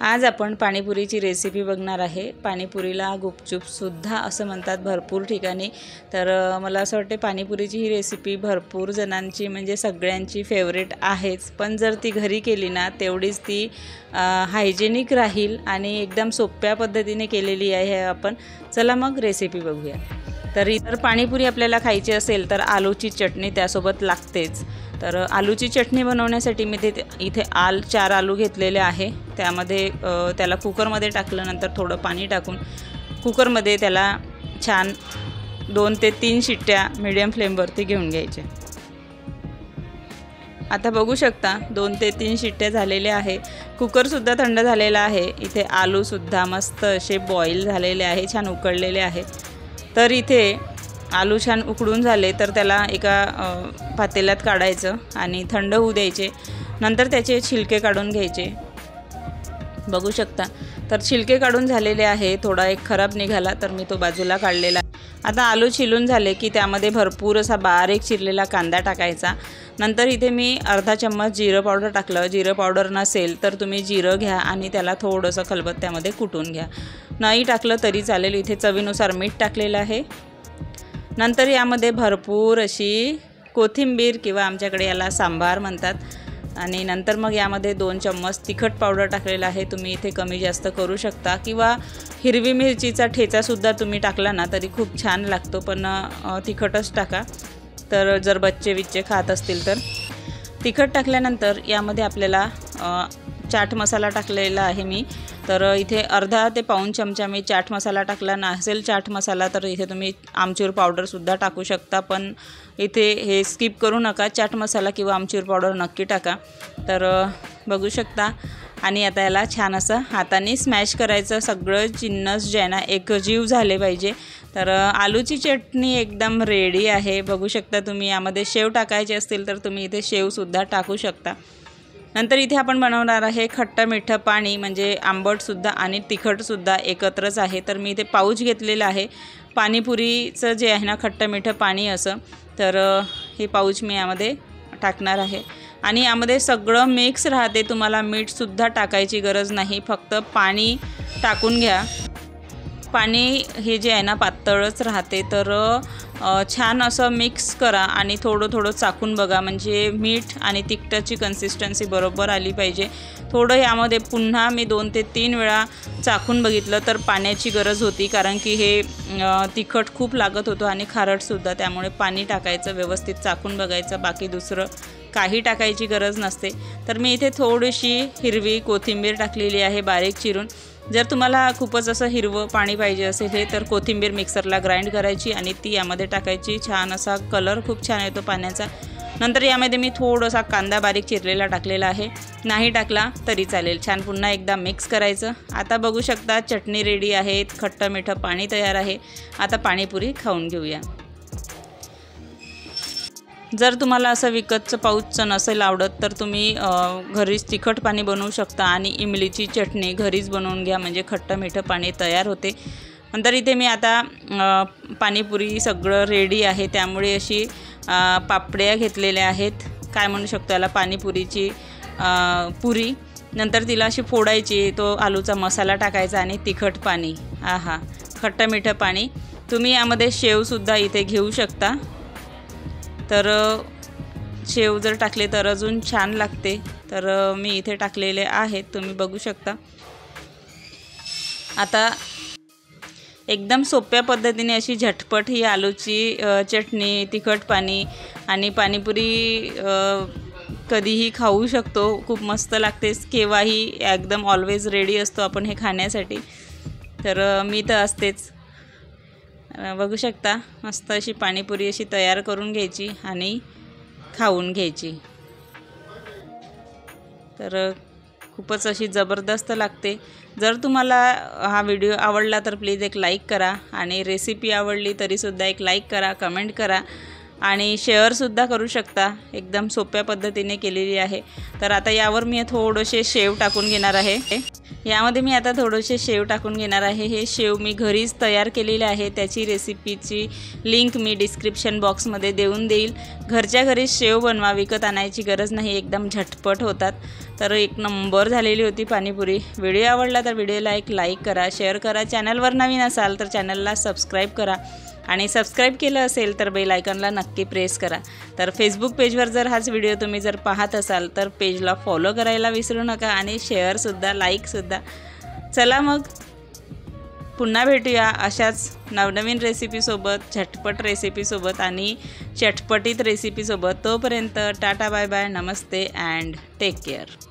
आज आपण पाणीपुरीची रेसिपी बघणार आहे। पाणीपुरीला गुपचूप सुद्धा असं म्हणतात भरपूर ठिकाणी। तर मला असं वाटते पाणीपुरीची ही रेसिपी भरपूर जणांची म्हणजे सगळ्यांची फेवरेट आहेच, पण जर ती घरी केली ना तेवढीच ती हायजेनिक राहील आणि एकदम सोप्या पद्धतीने केलेली आहे आपण। चला मग रेसिपी बघूया। तर इतर पाणीपुरी आपल्याला खायची असेल तर आलूची चटणी त्यासोबत लागतेच। तर आलूची चटणी बनवण्यासाठी मी इथे 4 आलू घेतलेले आहे। त्यामध्ये त्याला कुकरमध्ये टाकल्यानंतर थोडं पाणी टाकून कुकरमध्ये त्याला छान 2 ते 3 शिट्ट्या मीडियम फ्लेमवरती घेऊन घ्यायचे। आता बघू शकता 2 ते 3 शिट्ट्या झालेल्या आहे। कुकर सुद्धा थंड झालेला आहे। इथे आलू सुद्धा मस्त असे बॉईल झालेले आहे, छान उकळलेले आहे। तर इथे आलू छान उकडून झाले तर त्याला एका पातेल्यात काढायचं आणि थंड होऊ द्यायचे। नंतर त्याचे छिलके काढून घ्यायचे। बघू शकता तर छिलके काढून झालेले आहे। थोडा एक खराब निघाला तर मी तो बाजूला काढलेला। आता आलू छिलून झाले की त्यामध्ये भरपूर असा बारीक चिरलेला कांदा टाकायचा। नंतर इथे मी अर्धा चम्मच जिरं पावडर टाकलं। जिरं पावडर नसेल तर तुम्ही जिरं घ्या आणि त्याला थोडंसं खलबत्त्यामध्ये कुटून घ्या, नाही टाकलं तरी चालेल। इथे चवीनुसार मीठ टाकलेलं आहे। नंतर यामध्ये भरपूर अशी कोथिंबीर किंवा आमच्याकडे याला सांबार म्हणतात, आणि नंतर मग यामध्ये 2 चम्मच तिखट पावडर टाकलेला आहे। तुम्ही इथे कमी जास्त करू शकता किंवा हिरवी मिरचीचा ठेचासुद्धा तुम्ही टाकला ना तरी खूप छान लागतो, पण तिखटच टाका तर जर बच्चे खात असतील तर। तिखट टाकल्यानंतर यामध्ये आपल्याला चाट मसाला टाकलेला आहे मी। तर इथे अर्धा ते पाऊण चमचा मी चाट मसाला टाकला। नसेल चाट मसाला तर इथे तुम्ही आमचूर पावडरसुद्धा टाकू शकता, पण इथे हे स्किप करू नका, चाट मसाला किंवा आमचूर पावडर नक्की टाका। तर बघू शकता आणि आता याला छान असं हाताने स्मॅश करायचं। सगळं जिन्नस जे आहे ना एकजीव झाले पाहिजे। तर आलूची चटणी एकदम रेडी आहे। बघू शकता तुम्ही यामध्ये शेव टाकायचे असतील तर तुम्ही इथे शेवसुद्धा टाकू शकता। नंतर इथे आपण बनवणार आहे खट्टा मिठं पाणी, म्हणजे आंबटसुद्धा आणि तिखटसुद्धा एकत्रच आहे। तर मी इथे पाऊच घेतलेलं आहे पाणीपुरीचं जे आहे ना खट्टा मिठं पाणी असं। तर हे पाऊच मी यामध्ये टाकणार आहे आणि यामध्ये सगळं मिक्स राहते। तुम्हाला मीठसुद्धा टाकायची गरज नाही, फक्त पाणी टाकून घ्या। पाणी हे जे आहे ना पातळच राहते। तर छान असं मिक्स करा आणि थोडं चाकून बघा, म्हणजे मीठ आणि तिखटाची कन्सिस्टन्सी बरोबर आली पाहिजे। थोडं यामध्ये पुन्हा मी 2 ते 3 वेळा चाकून बघितलं तर पाण्याची गरज होती, कारण की हे तिखट खूप लागत होतं आणि खारटसुद्धा, त्यामुळे पाणी टाकायचं, व्यवस्थित चाकून बघायचं, बाकी दुसरं काही टाकायची गरज नसते। तर मी इथे थोडीशी हिरवी कोथिंबीर टाकलेली आहे बारीक चिरून। जर तुम्हाला खूपच असं हिरवं पाणी पाहिजे असेल हे तर कोथिंबीर मिक्सरला ग्राइंड करायची आणि ती यामध्ये टाकायची। छान असा कलर खूप छान येतो पाण्याचा। नंतर यामध्ये मी थोडासा कांदा बारीक चिरलेला टाकलेला आहे, नाही टाकला तरी चालेल। छान पुन्हा एकदा मिक्स करायचं। आता बघू शकता चटणी रेडी आहे, खट्टं मिठं पाणी तयार आहे। आता पाणीपुरी खाऊन घेऊया। जर तुम्हाला असं विकतचं पाऊचचं नसेल आवडत तर तुम्ही घरीच तिखट पाणी बनवू शकता आणि इमलीची चटणी घरीच बनवून घ्या, म्हणजे खट्टं मिठं पाणी तयार होते। नंतर इथे मी आता पाणीपुरी सगळं रेडी आहे, त्यामुळे अशी पापड्या घेतलेल्या आहेत, काय म्हणू शकतो याला, पाणीपुरीची पुरी। नंतर तिला अशी फोडायची, तो आलूचा मसाला टाकायचा आणि तिखट पाणी, आहा खट्टं मिठं पाणी। तुम्ही यामध्ये शेवसुद्धा इथे घेऊ शकता। तर शेव जर टाकले तर अजून छान लागते। तर मी इथे टाकलेले आहेत, तुम्ही बघू शकता। आता एकदम सोप्या पद्धतीने अशी झटपट ही आलूची चटणी, तिखट पाणी आणि पाणीपुरी कधीही खाऊ शकतो, खूप मस्त लागते। केव्हाही एकदम ऑलवेज रेडी असतो आपण हे खाण्यासाठी। तर मी तर असतेच। बघू शकता मस्त अशी पाणीपुरी अशी तयार करून घ्यायची आणि खाऊन घ्यायची। तर खूपच अशी जबरदस्त लागते। जर तुम्हाला हा व्हिडिओ आवडला तर प्लीज एक लाईक करा आणि रेसिपी आवडली तरीसुद्धा एक लाईक करा, कमेंट करा आणि शेअरसुद्धा करू शकता, एकदम सोप्या पद्धतीने केलेली आहे। तर आता यावर मी थोडेसे शेव टाकून घेणार आहे। यामध्ये मी आता थोडेसे शेव टाकून घेणार आहे। हे शेव मी घरीच तयार केलेले आहे, त्याची रेसिपीची लिंक मी डिस्क्रिप्शन बॉक्समध्ये देऊन देईल। घरच्या घरी शेव बनवा, विकत आणायची गरज नाही, एकदम झटपट होतात। तर एक नंबर झालेली होती पाणीपुरी। व्हिडिओ आवडला तर व्हिडिओला एक लाईक करा, शेअर करा, चॅनलवर नवीन असाल तर चॅनलला सबस्क्राईब करा आणि सबस्क्राईब केलं असेल तर बेल आयकॉनला नक्की प्रेस करा। तर फेसबुक पेजवर जर हाच व्हिडिओ तुम्ही जर पाहत असाल तर पेजला फॉलो करायला विसरू नका आणि शेअरसुद्धा, लाईकसुद्धा। चला मग पुन्हा भेटूया अशाच नवनवीन रेसिपीसोबत, झटपट रेसिपीसोबत आणि चटपटीत रेसिपीसोबत। तोपर्यंत टाटा बाय बाय, नमस्ते अँड टेक केअर।